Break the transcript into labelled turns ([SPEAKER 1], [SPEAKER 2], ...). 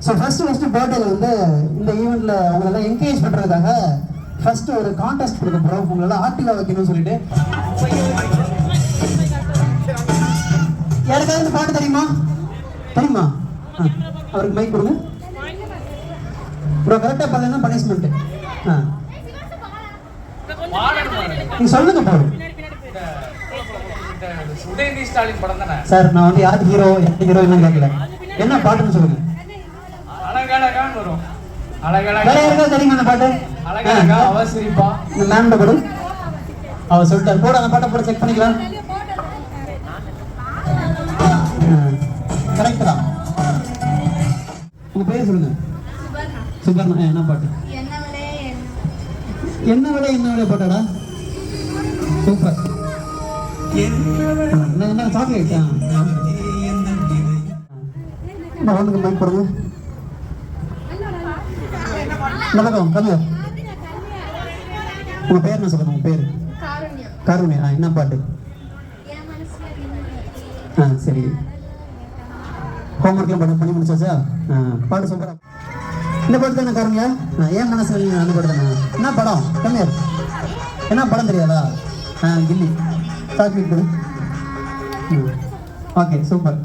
[SPEAKER 1] So first பர்த்டேல வந்து இந்த ஈவெண்ட்ல அவங்களெல்லாம் என்கரேஜ் பண்றதுக்காக ஃபர்ஸ்ட் ஒரு கான்டெஸ்ட் கொடுக்க போறோம். உங்களெல்லாம் ஆக்டிவா வைக்கணும்னு சொல்லிட்டு. யாருக்காவது இந்த பாட்டு தெரியுமா? அவருக்கு மைக் கொடுங்க. ப்ரோ கரெக்டா பண்ணலன்னா பனிஷ்மெண்ட். நீங்க சொல்லுங்க ப்ரோ.
[SPEAKER 2] உதயநிதி ஸ்டாலின் படம் தானே
[SPEAKER 1] சார்? நான் வந்து யார் ஹீரோ என்ன கேட்கல. என்ன பாட்டுன்னு சொல்லுங்க.
[SPEAKER 2] அழகழகான்னு வரும். அழகழகா
[SPEAKER 1] வேற யாருக்கா தெரியுமா அந்த பாட்டு?
[SPEAKER 2] அழகழகா அவ சிரிப்பா.
[SPEAKER 1] இந்த மேம்ட போடு. அவ சொல்லிட்டாரு போட, அந்த பாட்டை போட செக் பண்ணிக்கலாம். கரெக்ட் தான். உங்க பேர் சொல்லுங்க. சுபர்ணா. என்ன பாட்டு? என்ன விட பாட்டாடா? சூப்பர். என்ன சாக்லேட்? ஒன்றுக்கு மைக் போடுங்க. இந்த பக்கம் கம்மியா. உங்க பேர் என்ன சொல்லுங்க? உங்க பேர்? காருண்யா. என்ன பாட்டு? சரி. ஹோம்ஒர்க்லாம் பண்ணி முடிச்சாச்சா? பாட்டு சூப்பரா. இந்த பாட்டு தானே காருண்யா? ஏன் மனசு அந்த பாட்டு தானே? என்ன படம்? கம்மியா. என்ன படம் தெரியாதா? கில்லி. சாக்லேட். Okay super.